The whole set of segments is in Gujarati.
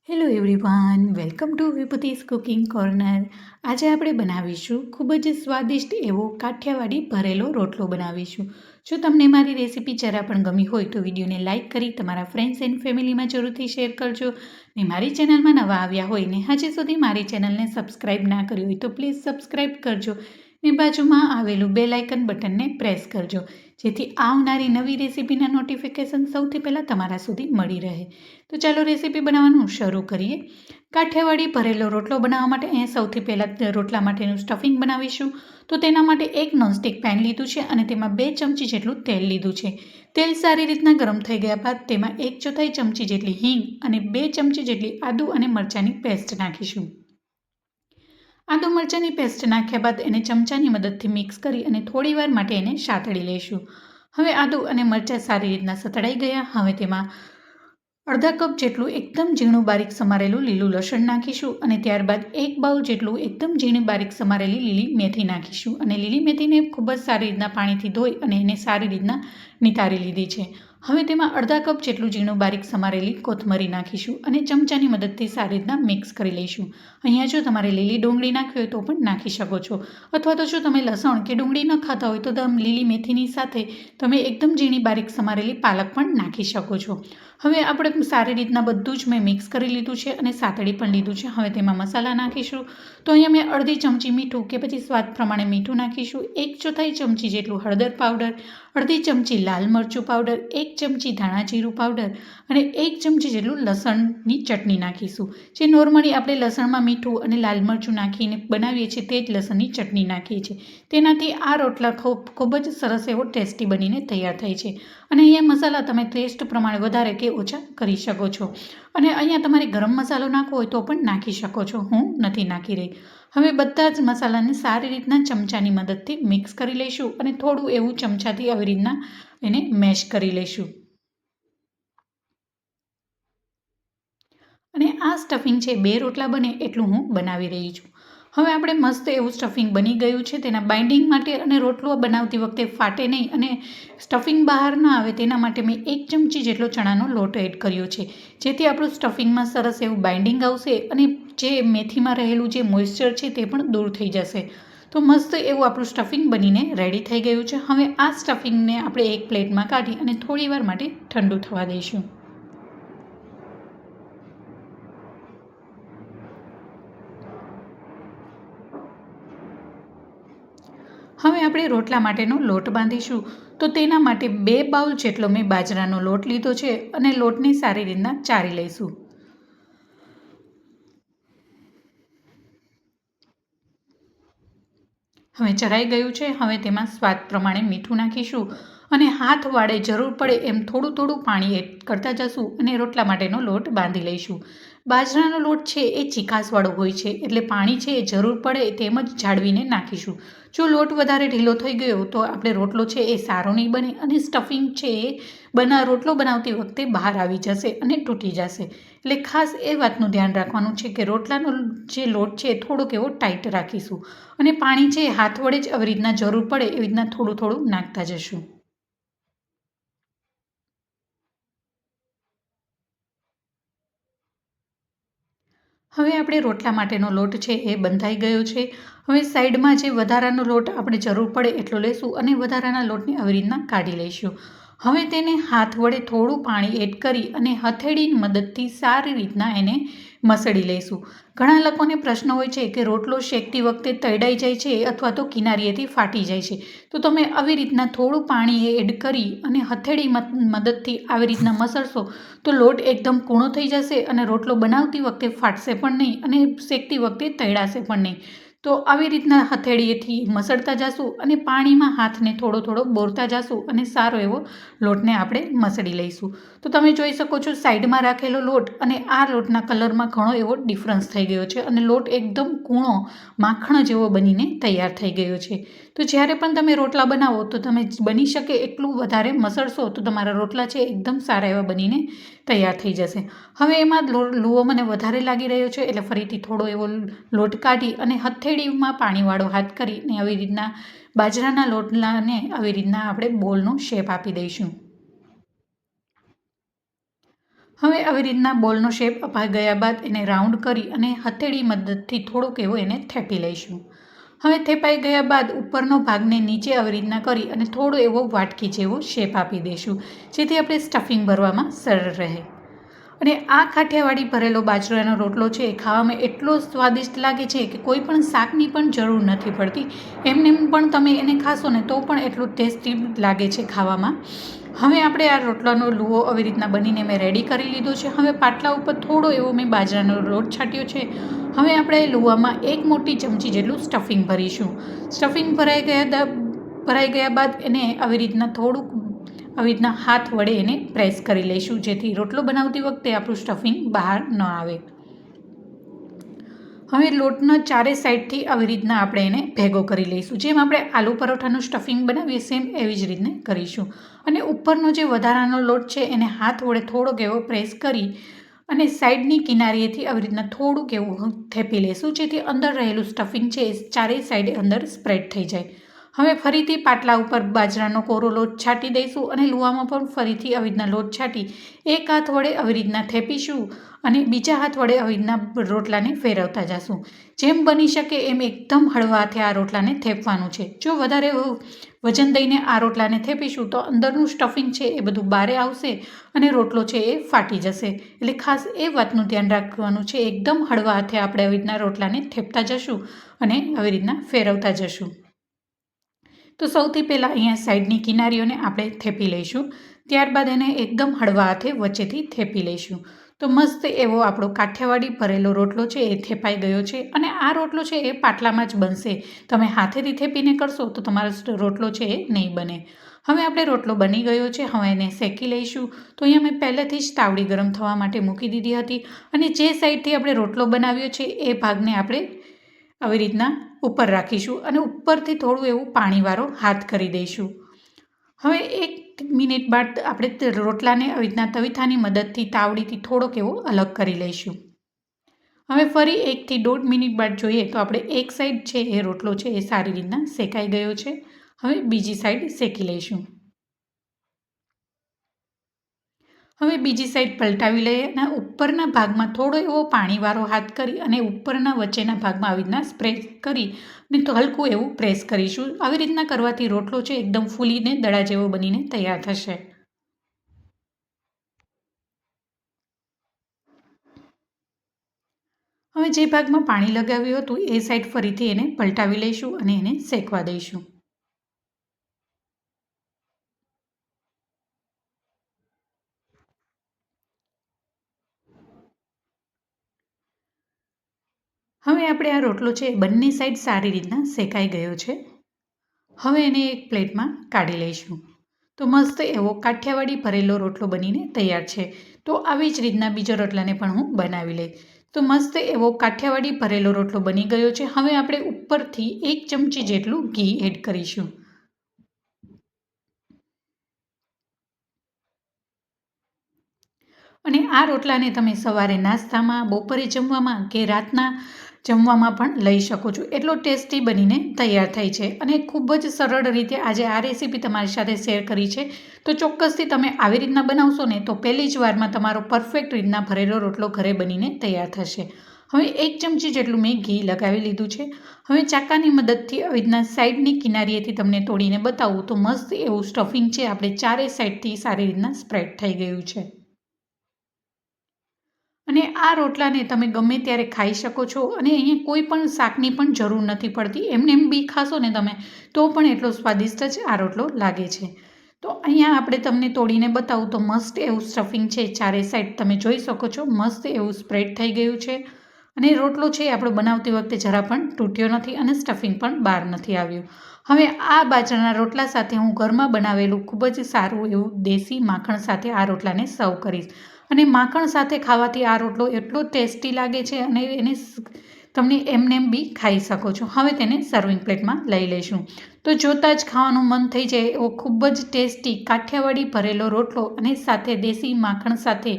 Hello everyone, welcome to વિભૂતિસ cooking corner. આજે આપણે બનાવીશું ખૂબ જ સ્વાદિષ્ટ એવો કાઠિયાવાડી ભરેલો રોટલો બનાવીશું. જો તમને મારી રેસીપી જરા પણ ગમી હોય તો વિડીયોને લાઇક કરી તમારા ફ્રેન્ડ્સ એન્ડ ફેમિલીમાં જરૂરથી શેર કરજો. ને મારી ચેનલમાં નવા આવ્યા હોય ને હજી સુધી મારી ચેનલને સબસ્ક્રાઈબ ના કરી હોય તો પ્લીઝ સબસ્ક્રાઈબ કરજો. ને બાજુમાં આવેલું બેલ આઇકન બટનને પ્રેસ કરજો, જેથી આવનારી નવી રેસીપીના નોટિફિકેશન સૌથી પહેલાં તમારા સુધી મળી રહે. તો ચાલો રેસીપી બનાવવાનું શરૂ કરીએ. કાઠિયાવાડી ભરેલો રોટલો બનાવવા માટે અહીંયા સૌથી પહેલાં રોટલા માટેનું સ્ટફિંગ બનાવીશું. તો તેના માટે એક નોનસ્ટિક પેન લીધું છે અને તેમાં 2 ચમચી જેટલું તેલ લીધું છે. તેલ સારી રીતના ગરમ થઈ ગયા બાદ તેમાં 1/4 ચમચી જેટલી હિંગ અને 2 ચમચી જેટલી આદુ અને મરચાંની પેસ્ટ નાખીશું. આદુ મરચાંની પેસ્ટ નાખ્યા બાદ એને ચમચાની મદદથી મિક્સ કરી અને થોડીવાર માટે એને સાતળી લઈશું. હવે આદુ અને મરચાં સારી રીતના સતળાઈ ગયા. હવે તેમાં અડધા કપ જેટલું એકદમ ઝીણું બારીક સમારેલું લીલું લસણ નાખીશું અને ત્યારબાદ 1 બાઉલ જેટલું એકદમ ઝીણી બારીક સમારેલી લીલી મેથી નાખીશું. અને લીલી મેથીને ખૂબ જ સારી રીતના પાણીથી ધોઈ અને એને સારી રીતના નિતારી લીધી છે. હવે તેમાં અડધા કપ જેટલું ઝીણું બારીક સમારેલી કોથમરી નાખીશું અને ચમચાની મદદથી સારી રીતના મિક્સ કરી લઈશું. અહીંયા જો તમારે લીલી ડુંગળી નાખવી હોય તો પણ નાખી શકો છો, અથવા તો જો તમે લસણ કે ડુંગળી ન ખાતા હોય તો તમે લીલી મેથીની સાથે તમે એકદમ ઝીણી બારીક સમારેલી પાલક પણ નાખી શકો છો. હવે આપણે સારી રીતના બધું જ મેં મિક્સ કરી લીધું છે અને સાતળી પણ લીધું છે. હવે તેમાં મસાલા નાખીશું. તો અહીંયા મેં અડધી ચમચી મીઠું કે પછી સ્વાદ પ્રમાણે મીઠું નાખીશું, 1/4 ચમચી જેટલું હળદર પાવડર, અડધી ચમચી લાલ મરચું પાવડર, 1 ચમચી ધાણા જીરું પાવડર અને 1 ચમચી જેટલું લસણની ચટણી નાખીશું. જે નોર્મલી આપણે લસણમાં મીઠું અને લાલ મરચું નાખીને બનાવીએ છીએ તે જ લસણની ચટણી નાખીએ છીએ. તેનાથી આ રોટલા ખૂબ જ સરસ એવો ટેસ્ટી બનીને તૈયાર થાય છે. અને અહીંયા મસાલા તમે ટેસ્ટ પ્રમાણે વધારે કે ઓછા કરી શકો છો. અને અહીંયા તમારે ગરમ મસાલો નાખવો હોય તો પણ નાખી શકો છો, હું નથી નાખી રહી. હવે બધા જ મસાલાને સારી રીતના ચમચાની મદદથી મિક્સ કરી લઈશું અને થોડું એવું ચમચાથી આવી રીતના એને મેશ કરી લઈશું. અને આ સ્ટફિંગ છે 2 રોટલા બને એટલું હું બનાવી રહી છું. હવે આપણે મસ્ત એવું સ્ટફિંગ બની ગયું છે. તેના બાઇન્ડિંગ માટે અને રોટલો બનાવતી વખતે ફાટે નહીં અને સ્ટફિંગ બહાર ના આવે તેના માટે મેં 1 ચમચી જેટલો ચણાનો લોટ એડ કર્યો છે, જેથી આપણું સ્ટફિંગમાં સરસ એવું બાઇન્ડિંગ આવશે અને જે મેથીમાં રહેલું જે મોઇશ્ચર છે તે પણ દૂર થઈ જશે. તો મસ્ત એવું આપણું સ્ટફિંગ બનીને રેડી થઈ ગયું છે. હવે આ સ્ટફિંગને આપણે એક પ્લેટમાં કાઢી અને થોડીવાર માટે ઠંડુ થવા દઈશું. હવે આપણે રોટલા માટેનો લોટ બાંધીશું. તો તેના માટે 2 બાઉલ જેટલો મેં બાજરાનો લોટ લીધો છે અને લોટને સારી રીતના ચાળી લઈશું. હવે ચરાઈ ગયું છે. હવે તેમાં સ્વાદ પ્રમાણે મીઠું નાખીશું અને હાથ વાળે જરૂર પડે એમ થોડું થોડું પાણી એડ કરતા જશું અને રોટલા માટેનો લોટ બાંધી લઈશું. બાજરાનો લોટ છે એ ચીકાસવાળો હોય છે, એટલે પાણી છે એ જરૂર પડે તેમ જ જાળવીને નાખીશું. જો લોટ વધારે ઢીલો થઈ ગયો તો આપણે રોટલો છે એ સારો નહીં બને અને સ્ટફિંગ છે એ રોટલો બનાવતી વખતે બહાર આવી જશે અને તૂટી જશે. એટલે ખાસ એ વાતનું ધ્યાન રાખવાનું છે કે રોટલાનો જે લોટ છે થોડોક એવો ટાઈટ રાખીશું અને પાણી છે હાથ વડે જ આવી રીતના જરૂર પડે એવી રીતના થોડું થોડું નાખતા જશું. હવે આપણે રોટલા માટેનો લોટ છે એ બંધાઈ ગયો છે. હવે સાઈડમાં જે વધારાનો લોટ આપણે જરૂર પડે એટલો લઈશું અને વધારાના લોટને આવી રીતના કાઢી લઈશું. હવે તેને હાથ વડે થોડું પાણી એડ કરી અને હથેળીની મદદથી સારી રીતના એને મસળી લઈશું. ઘણા લોકોને પ્રશ્ન હોય છે કે રોટલો શેકતી વખતે તળાઈ જાય છે અથવા તો કિનારીએથી ફાટી જાય છે. તો તમે આવી રીતના થોડું પાણી એડ કરી અને હથેળી મદદથી આવી રીતના મસળશો તો લોટ એકદમ કૂણો થઈ જશે અને રોટલો બનાવતી વખતે ફાટશે પણ નહીં અને શેકતી વખતે તળાશે પણ નહીં. તો આવી રીતના હથેળીએથી મસળતા જશું અને પાણીમાં હાથને થોડો થોડો બોરતા જશું અને સારો એવો લોટને આપણે મસળી લઈશું. તો તમે જોઈ શકો છો સાઈડમાં રાખેલો લોટ અને આ લોટના કલરમાં ઘણો એવો ડિફરન્સ થઈ ગયો છે અને લોટ એકદમ કૂણો માખણ જેવો બનીને તૈયાર થઈ ગયો છે. તો જ્યારે પણ તમે રોટલા બનાવો તો તમે બની શકે એટલું વધારે મસળશો તો તમારા રોટલા છે એકદમ સારા એવા બનીને તૈયાર થઈ જશે. હવે એમાં લૂવો મને વધારે લાગી રહ્યો છે એટલે ફરીથી થોડો એવો લોટ કાઢી અને હથેળીમાં પાણીવાળો હાથ કરીને આવી રીતના બાજરાના લોટલાને આવી રીતના આપણે બોલનો શેપ આપી દઈશું. હવે આવી રીતના બોલનો શેપ અપાઈ ગયા બાદ એને રાઉન્ડ કરી અને હથેળી મદદથી થોડોક એવો એને થેપી લઈશું. હવે થેપાઈ ગયા બાદ ઉપરનો ભાગને નીચે આવી રીતના કરી અને થોડો એવો વાટકી જેવો શેપ આપી દઈશું, જેથી આપણે સ્ટફિંગ ભરવામાં સરળ રહે. અને આ કાઠિયાવાડી ભરેલો બાજરાનો રોટલો છે એ ખાવામાં એટલો સ્વાદિષ્ટ લાગે છે કે કોઈ પણ શાકની પણ જરૂર નથી પડતી. એમને પણ તમે એને ખાશો ને તો પણ એટલું ટેસ્ટી લાગે છે ખાવામાં. હવે આપણે આ રોટલાનો લુવો આવી રીતના બનીને મેં રેડી કરી લીધો છે. હવે પાટલા ઉપર થોડો એવો મેં બાજરાનો લોટ છાંટ્યો છે. હવે આપણે લુવામાં 1 મોટી ચમચી જેટલું સ્ટફિંગ ભરીશું. સ્ટફિંગ ભરાઈ ગયા બાદ એને આવી રીતના થોડુંક આવી રીતના હાથ વડે એને પ્રેસ કરી લઈશું, જેથી રોટલો બનાવતી વખતે આપણું સ્ટફિંગ બહાર ન આવે. હવે લોટના ચારે સાઈડથી આવી રીતના આપણે એને ભેગો કરી લઈશું. જેમ આપણે આલુ પરોઠાનું સ્ટફિંગ બનાવીએ સેમ એવી જ રીતને કરીશું. અને ઉપરનો જે વધારાનો લોટ છે એને હાથ વડે થોડોક એવો પ્રેસ કરી અને સાઈડની કિનારીએથી આવી રીતના થોડુંક એવું થેપી લઈશું, જેથી અંદર રહેલું સ્ટફિંગ છે એ ચારેય સાઈડે અંદર સ્પ્રેડ થઈ જાય. હવે ફરીથી પાટલા ઉપર બાજરાનો કોરો લોટ છાંટી દઈશું અને લુવામાં પણ ફરીથી આવી રીતના લોટ છાંટી એક હાથ વડે આવી રીતના થેપીશું અને બીજા હાથ વડે આવી રીતના રોટલાને ફેરવતા જશું. જેમ બની શકે એમ એકદમ હળવા હાથે આ રોટલાને થેપવાનું છે. જો વધારે વજન દઈને આ રોટલાને થેપીશું તો અંદરનું સ્ટફિંગ છે એ બધું બારે આવશે અને રોટલો છે એ ફાટી જશે. એટલે ખાસ એ વાતનું ધ્યાન રાખવાનું છે. એકદમ હળવા હાથે આપણે આવી રીતના રોટલાને થેપતા જશું અને આવી રીતના ફેરવતા જશું. તો સૌથી પહેલાં અહીંયા સાઈડની કિનારીઓને આપણે થેપી લઈશું. ત્યારબાદ એને એકદમ હળવા હાથે વચ્ચેથી થેપી લઈશું. તો મસ્ત એવો આપણો કાઠિયાવાડી ભરેલો રોટલો છે એ થેપાઈ ગયો છે. અને આ રોટલો છે એ પાટલામાં જ બનશે. તમે હાથેથી થેપીને કરશો તો તમારો રોટલો છે એ નહીં બને. હવે આપણે રોટલો બની ગયો છે. હવે એને શેકી લઈશું. તો અહીંયા મેં પહેલેથી જ તાવડી ગરમ થવા માટે મૂકી દીધી હતી અને જે સાઈડથી આપણે રોટલો બનાવ્યો છે એ ભાગને આપણે આવી રીતના ઉપર રાખીશું અને ઉપરથી થોડું એવું પાણીવાળો હાથ કરી દઈશું. હવે 1 મિનિટ બાદ આપણે રોટલાને આવી રીતના તવીથાની મદદથી તાવડીથી થોડોક એવો અલગ કરી લઈશું. હવે ફરી 1 થી 1.5 મિનિટ બાદ જોઈએ તો આપણે એક સાઈડ છે એ રોટલો છે એ સારી રીતના શેકાઈ ગયો છે. હવે બીજી સાઈડ શેકી લઈશું. હવે બીજી સાઈડ પલટાવી લઈએ અને ઉપરના ભાગમાં થોડો એવો પાણીવાળો હાથ કરી અને ઉપરના વચ્ચેના ભાગમાં આવી રીતના સ્પ્રેડ કરી અને તો હલકું એવું પ્રેસ કરીશું. આવી રીતના કરવાથી રોટલો છે એકદમ ફૂલીને દડા જેવો બનીને તૈયાર થશે. હવે જે ભાગમાં પાણી લગાવ્યું હતું એ સાઈડ ફરીથી એને પલટાવી લઈશું અને એને શેકવા દઈશું. હવે આપણે આ રોટલો છે બંને સાઈડ સારી રીતના શેકાઈ ગયો છે. હવે એને એક પ્લેટમાં કાઢી લઈશું. તો મસ્ત એવો કાઠિયાવાડી ભરેલો રોટલો બનીને તૈયાર છે. તો આવી જ રીતના બીજો રોટલાને પણ હું બનાવી લઈશ. તો મસ્ત એવો કાઠિયાવાડી ભરેલો રોટલો બની ગયો છે. હવે આપણે ઉપરથી 1 ચમચી જેટલું ઘી એડ કરીશું. અને આ રોટલાને તમે સવારે નાસ્તામાં, બપોરે જમવામાં કે રાતના જમવામાં પણ લઈ શકો છો. એટલો ટેસ્ટી બનીને તૈયાર થાય છે અને ખૂબ જ સરળ રીતે આજે આ રેસીપી તમારી સાથે શેર કરી છે. તો ચોક્કસથી તમે આવી રીતના બનાવશો ને તો પહેલી જ વારમાં તમારો પરફેક્ટ રીતના ભરેલો રોટલો ઘરે બનીને તૈયાર થશે. હવે 1 ચમચી જેટલું મેં ઘી લગાવી લીધું છે. હવે ચાકાની મદદથી આવી રીતના સાઈડની કિનારીએથી તમને તોડીને બતાવું તો મસ્ત એવું સ્ટફિંગ છે આપણે ચારે સાઈડથી સારી રીતના સ્પ્રેડ થઈ ગયું છે. અને આ રોટલાને તમે ગમે ત્યારે ખાઈ શકો છો અને અહીંયા કોઈ પણ શાકની પણ જરૂર નથી પડતી. એમને એમ બી ખાશો ને તમે તો પણ એટલો સ્વાદિષ્ટ જ આ રોટલો લાગે છે. તો અહીંયા આપણે તમને તોડીને બતાવું તો મસ્ત એવું સ્ટફિંગ છે ચારે સાઈડ તમે જોઈ શકો છો. મસ્ત એવું સ્પ્રેડ થઈ ગયું છે અને રોટલો છે આપણે બનાવતી વખતે જરા પણ તૂટ્યો નથી અને સ્ટફિંગ પણ બહાર નથી આવ્યું. હવે આ બાજરાના રોટલા સાથે હું ઘરમાં બનાવેલું ખૂબ જ સારું એવું દેશી માખણ સાથે આ રોટલાને સર્વ કરીશ. અને માખણ સાથે ખાવાથી આ રોટલો એટલો ટેસ્ટી લાગે છે અને એને તમને એમને એમ બી ખાઈ શકો છો. હવે તેને સર્વિંગ પ્લેટમાં લઈ લઈશું. તો જોતાં જ ખાવાનું મન થઈ જાય એવો ખૂબ જ ટેસ્ટી કાઠિયાવાડી ભરેલો રોટલો અને સાથે દેશી માખણ સાથે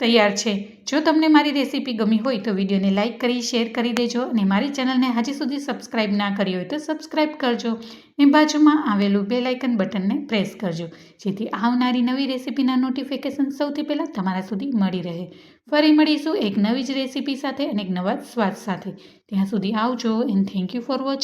તૈયાર છે. જો તમને મારી રેસીપી ગમી હોય તો વિડીયોને લાઇક કરી શેર કરી દેજો અને મારી ચેનલને હજી સુધી સબસ્ક્રાઇબ ના કરી હોય તો સબસ્ક્રાઇબ કરજો ને બાજુમાં આવેલું બેલ આઇકન બટનને પ્રેસ કરજો જેથી આવનારી નવી રેસીપીના નોટિફિકેશન સૌથી પહેલાં તમારા સુધી મળી રહે. ફરી મળીશું એક નવી જ રેસીપી સાથે અને એક નવા જ સ્વાદ સાથે. ત્યાં સુધી આવજો and thank you for watching.